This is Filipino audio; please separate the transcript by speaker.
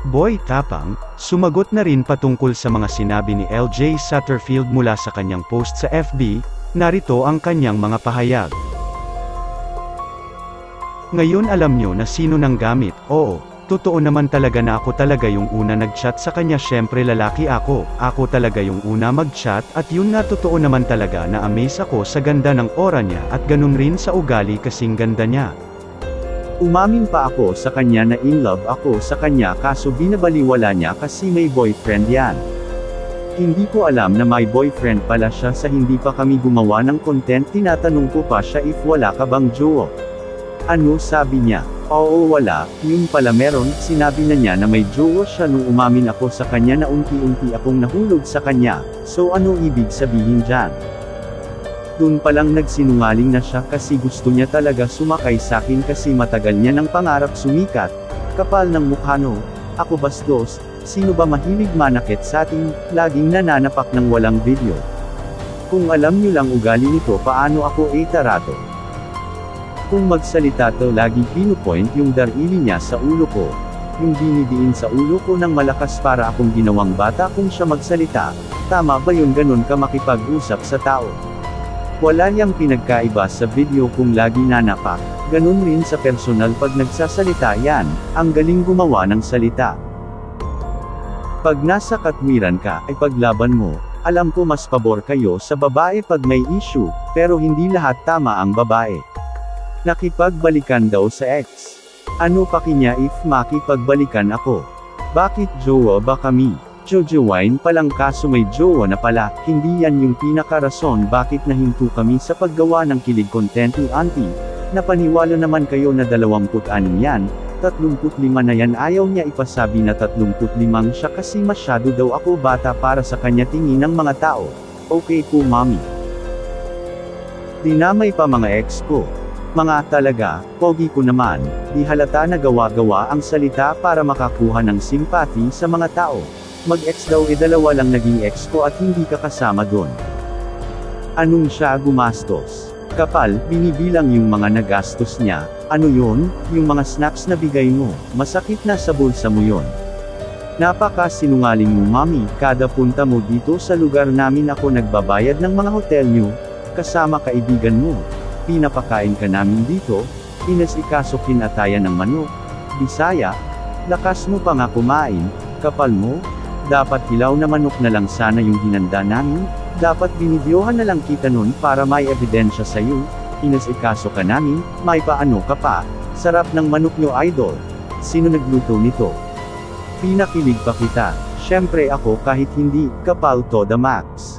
Speaker 1: Boy Tapang, sumagot na rin patungkol sa mga sinabi ni LJ Satterfield mula sa kanyang post sa FB, narito ang kanyang mga pahayag. Ngayon alam nyo na sino nang gamit, oo, totoo naman talaga na ako talaga yung una nag-chat sa kanya, syempre lalaki ako talaga yung una mag-chat at yun nga totoo naman talaga na amaze ako sa ganda ng aura niya at ganun rin sa ugali kasing ganda niya.
Speaker 2: Umamin pa ako sa kanya na in love ako sa kanya kaso binabaliwala niya kasi may boyfriend yan. Hindi ko alam na may boyfriend pala siya sa hindi pa kami gumawa ng content, tinatanong ko pa siya if wala ka bang jowa. Ano sabi niya? Oo wala, yun pala meron, sinabi na niya na may jowa siya nung umamin ako sa kanya na unti-unti akong nahulog sa kanya, so ano ibig sabihin dyan? Doon palang nagsinungaling na siya kasi gusto niya talaga sumakay sa akin kasi matagal niya ng pangarap sumikat. Kapal ng mukha no, ako bastos, sino ba mahilig manakit sa atin, laging nananapak ng walang video. Kung alam niyo lang ugali nito paano ako tarato. Kung magsalita to lagi pinupoint yung darili niya sa ulo ko. Yung dinidiin sa ulo ko ng malakas para akong ginawang bata kung siya magsalita. Tama ba yun, ganun ka makipag-usap sa tao? Wala niyang pinagkaiba sa video kung lagi nanapak, ganun rin sa personal pag nagsasalita yan, ang galing gumawa ng salita. Pag nasa katwiran ka, ay paglaban mo, alam ko mas pabor kayo sa babae pag may issue, pero hindi lahat tama ang babae. Nakipagbalikan daw sa ex. Ano paki niya if makipagbalikan ako? Bakit jowa ba kami? Jojowain palang kaso may jowa na pala, hindi yan yung pinakarason bakit nahinto kami sa paggawa ng kilig content ni auntie. Napaniwala naman kayo na 26 yan, 35 na yan, ayaw niya ipasabi na 35 siya kasi masyado daw ako bata para sa kanya tingin ng mga tao. Okay po mami. Dinamay pa mga ex ko. Mga talaga, pogi ko naman, di halata na gawa-gawa ang salita para makakuha ng simpati sa mga tao. Mag-ex daw dalawa lang naging ex ko at hindi ka kasama doon. Anong siya gumastos? Kapal, binibilang yung mga nagastos niya. Ano yun? Yung mga snacks na bigay mo, masakit na sa bulsa mo yun. Napaka-sinungaling mo mami, kada punta mo dito sa lugar namin ako nagbabayad ng mga hotel nyo, kasama kaibigan mo. Pinapakain ka namin dito, inasikaso kinatayan ng manok, Bisaya, lakas mo pa nga kumain, kapal mo. Dapat hilaw na manok na lang sana yung hinanda namin, dapat binidyohan na lang kita nun para may ebidensya sa'yo, inasikaso ka namin, may paano ka pa, sarap ng manok nyo idol, sino nagluto nito? Pinakilig pa kita, syempre ako kahit hindi, kapal to the max.